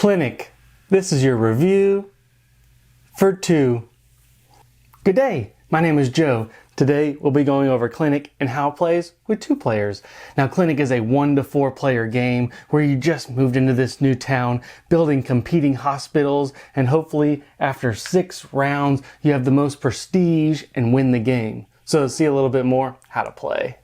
Clinic. This is your review for 2. Good day, my name is Joe. Today we'll be going over Clinic and how it plays with 2 players. Now Clinic is a 1 to 4 player game where you just moved into this new town, building competing hospitals, and hopefully after 6 rounds you have the most prestige and win the game. So let's see a little bit more how to play.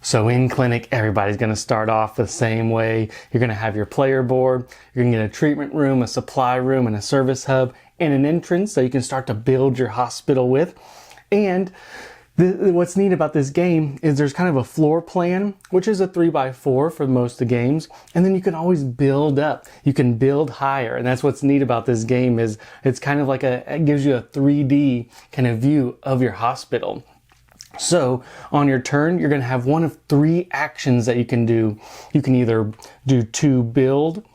So in Clinic, everybody's going to start off the same way. You're going to have your player board, you're going to get a treatment room, a supply room, and a service hub, and an entrance so you can start to build your hospital with. And what's neat about this game is there's kind of a floor plan, which is a 3x4 for most of the games, and then you can always build up. You can build higher, and that's what's neat about this game is it's kind of like it gives you a 3D kind of view of your hospital. So on your turn, you're going to have one of 3 actions that you can do. You can either do to build,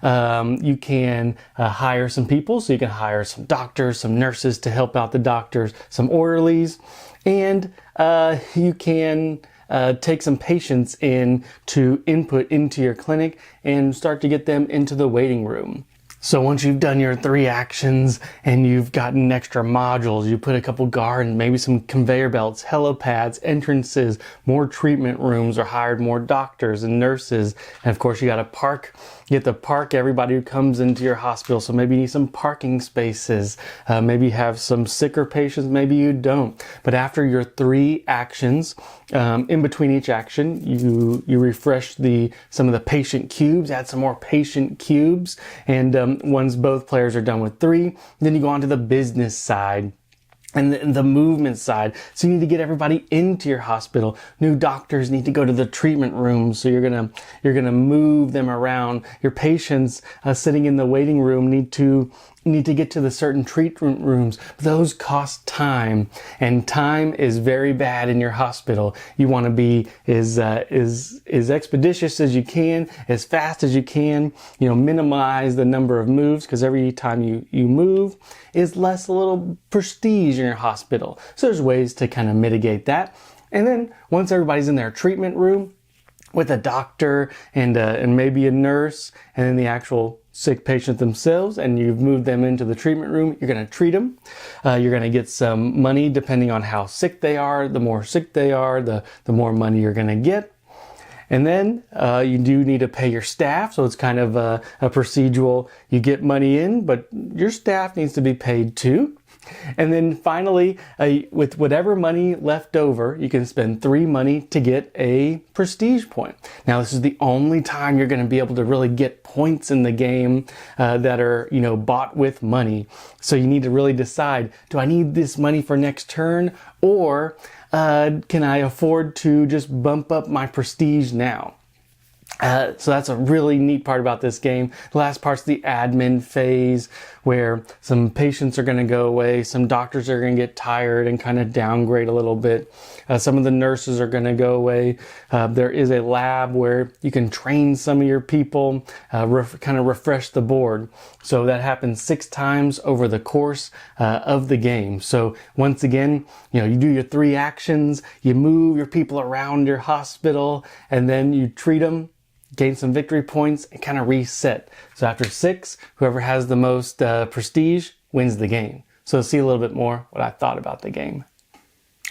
you can hire some people, so you can hire some doctors, some nurses to help out the doctors, some orderlies, and you can take some patients in to input into your clinic and start to get them into the waiting room. So once you've done your 3 actions and you've gotten extra modules, you put a couple gardens, maybe some conveyor belts, helipads, entrances, more treatment rooms, or hired more doctors and nurses. And of course you got to park. You have to park everybody who comes into your hospital. So maybe you need some parking spaces. Maybe you have some sicker patients, maybe you don't. But after your 3 actions, in between each action, you refresh some of the patient cubes, add some more patient cubes, and once both players are done with 3, then you go on to the business side and the movement side. So you need to get everybody into your hospital. New doctors need to go to the treatment room, so you're gonna move them around. Your patients sitting in the waiting room need to get to the certain treatment rooms. Those cost time, and time is very bad in your hospital. You want to be as expeditious as you can, as fast as you can. Minimize the number of moves, because every time you move is less a little prestige in your hospital. So there's ways to kind of mitigate that. And then once everybody's in their treatment room with a doctor and maybe a nurse, and then the actual sick patient themselves, and you've moved them into the treatment room, you're going to treat them. You're going to get some money depending on how sick they are. The more sick they are, the more money you're going to get. And then you do need to pay your staff, so it's kind of a procedural. You get money in, but your staff needs to be paid too. And then finally, with whatever money left over, you can spend 3 money to get a prestige point. Now, this is the only time you're going to be able to really get points in the game that are, bought with money. So you need to really decide, do I need this money for next turn, or can I afford to just bump up my prestige now? So that's a really neat part about this game. The last part's the admin phase, where some patients are going to go away, some doctors are going to get tired and kind of downgrade a little bit. Some of the nurses are going to go away. There is a lab where you can train some of your people, kind of refresh the board. So that happens 6 times over the course of the game. So once again, you do your 3 actions, you move your people around your hospital, and then you treat them, gain some victory points, and kind of reset. So after 6, whoever has the most prestige wins the game. So see a little bit more what I thought about the game.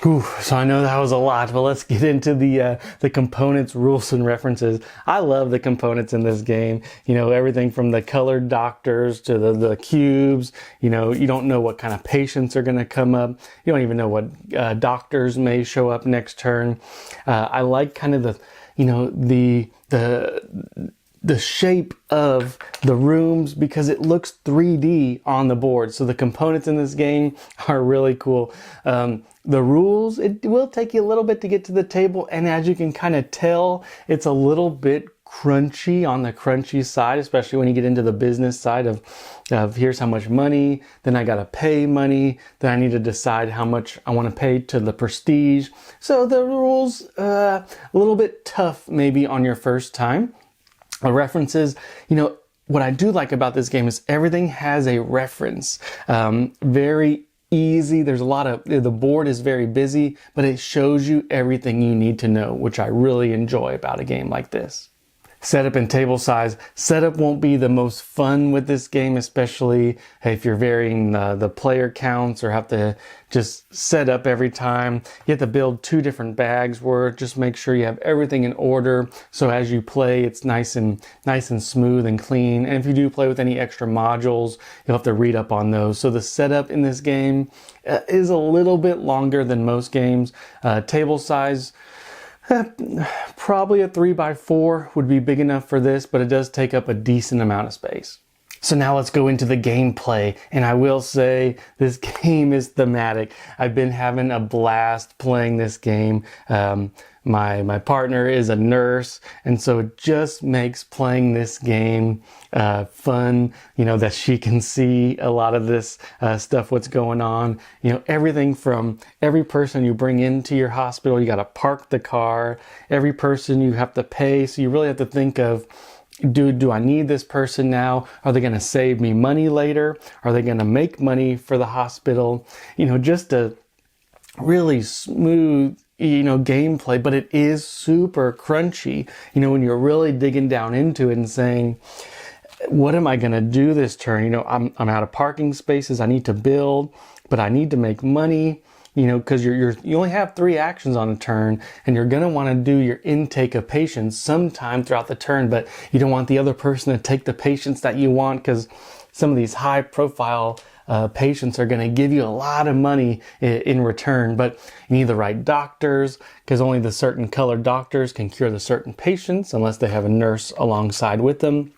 So I know that was a lot, but let's get into the components, rules, and references. I love the components in this game. Everything from the colored doctors to the cubes. You don't know what kind of patients are going to come up. You don't even know what doctors may show up next turn. I like kind of the shape of the rooms, because it looks 3D on the board. So the components in this game are really cool. The rules, it will take you a little bit to get to the table, and as you can kind of tell, it's a little bit crunchy, on the crunchy side, especially when you get into the business side of here's how much money, then I gotta pay money, then I need to decide how much I want to pay to the prestige. So the rules, a little bit tough maybe on your first time. The references, what I do like about this game is everything has a reference. Very easy. There's a lot of, the board is very busy, but it shows you everything you need to know, which I really enjoy about a game like this. Setup and table size. Setup won't be the most fun with this game, especially if you're varying the player counts or have to just set up every time. You have to build 2 different bags where just make sure you have everything in order. So as you play, it's nice and smooth and clean. And if you do play with any extra modules, you'll have to read up on those. So the setup in this game is a little bit longer than most games. Table size, probably a 3x4 would be big enough for this, but it does take up a decent amount of space. So now let's go into the gameplay, and I will say this game is thematic. I've been having a blast playing this game. My partner is a nurse, and so it just makes playing this game fun, that she can see a lot of this stuff, what's going on. Everything from every person you bring into your hospital, you got to park the car. Every person you have to pay, so you really have to think of, do I need this person now? Are they going to save me money later? Are they going to make money for the hospital? Just a really smooth gameplay, but it is super crunchy, when you're really digging down into it and saying, what am I going to do this turn? I'm out of parking spaces. I need to build, but I need to make money, because you only have 3 actions on a turn, and you're going to want to do your intake of patients sometime throughout the turn, but you don't want the other person to take the patients that you want, because some of these high profile patients are going to give you a lot of money in return. But you need the right doctors, because only the certain colored doctors can cure the certain patients unless they have a nurse alongside with them.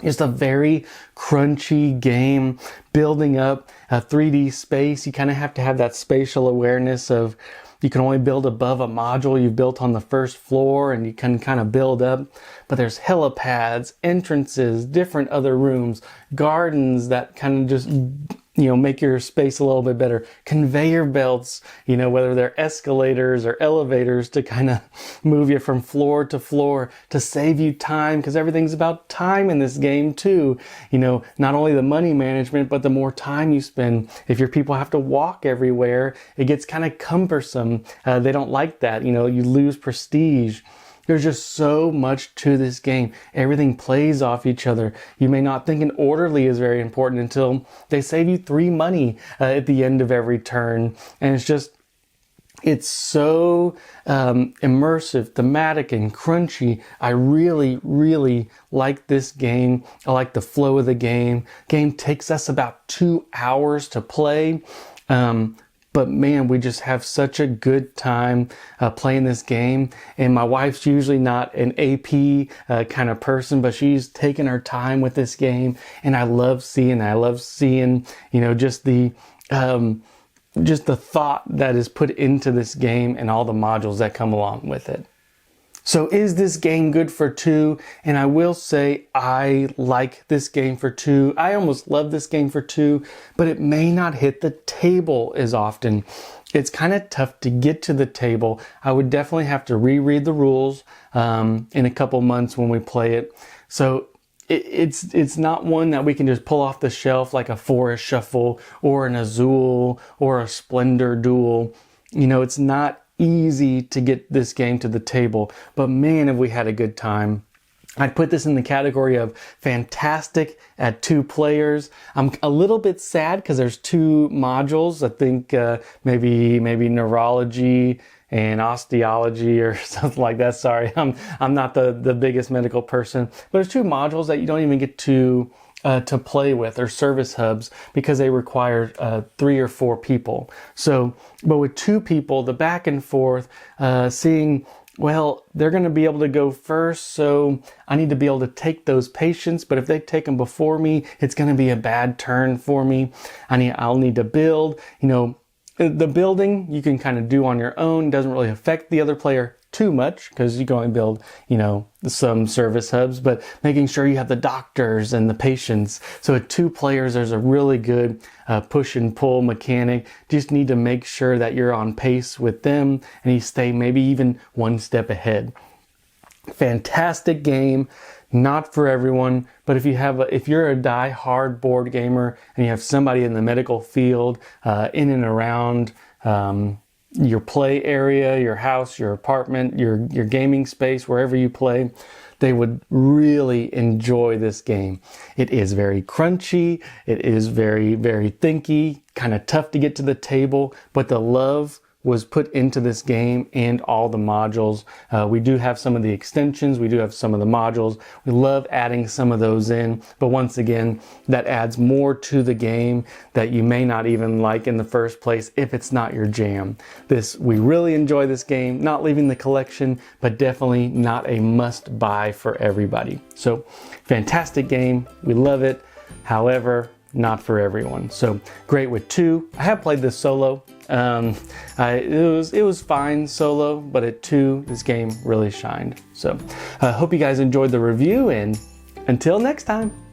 Just a very crunchy game, building up a 3D space. You kind of have to have that spatial awareness of, you can only build above a module you've built on the first floor, and you can kind of build up. But there's helipads, entrances, different other rooms, gardens that kind of just, make your space a little bit better. Conveyor belts, whether they're escalators or elevators to kind of move you from floor to floor to save you time, because everything's about time in this game too. Not only the money management, but the more time you spend. If your people have to walk everywhere, it gets kind of cumbersome. They don't like that. You lose prestige. There's just so much to this game. Everything plays off each other. You may not think an orderly is very important until they save you 3 money at the end of every turn. And it's so immersive, thematic, and crunchy. I really, really like this game. I like the flow of the game. Game takes us about 2 hours to play. But man, we just have such a good time playing this game. And my wife's usually not an AP kind of person, but she's taken her time with this game. And I love seeing just the thought that is put into this game and all the modules that come along with it. So is this game good for 2? And I will say I like this game for 2. I almost love this game for 2, but it may not hit the table as often. It's kind of tough to get to the table. I would definitely have to reread the rules in a couple months when we play it. So it's not one that we can just pull off the shelf like a Forest Shuffle or an Azul or a Splendor Duel. It's not easy to get this game to the table, but man, have we had a good time. I'd put this in the category of fantastic at 2 players. I'm a little bit sad because there's 2 modules. I think maybe neurology and osteology or something like that. Sorry, I'm not the biggest medical person, but there's 2 modules that you don't even get to play with, or service hubs, because they require 3 or 4 people. But with 2 people, the back and forth, seeing, well, they're going to be able to go first, so I need to be able to take those patients, but if they take them before me, it's going to be a bad turn for me. I'll need to build. The building you can kind of do on your own, doesn't really affect the other player too much because you can only build, some service hubs, but making sure you have the doctors and the patients. So at 2 players, there's a really good push and pull mechanic. Just need to make sure that you're on pace with them and you stay maybe even 1 step ahead. Fantastic game. Not for everyone, but if you're a die-hard board gamer and you have somebody in the medical field, in and around your play area, your house, your apartment, your gaming space, wherever you play, they would really enjoy this game. It is very crunchy, it is very, very thinky, kind of tough to get to the table, but the love was put into this game and all the modules. We do have some of the extensions, we do have some of the modules. We love adding some of those in, but once again, that adds more to the game that you may not even like in the first place if it's not your jam. We really enjoy this game, not leaving the collection, but definitely not a must buy for everybody. So fantastic game, we love it. However, not for everyone. So great with 2. I have played this solo. It was fine solo, but at 2, this game really shined. So I hope you guys enjoyed the review, and until next time.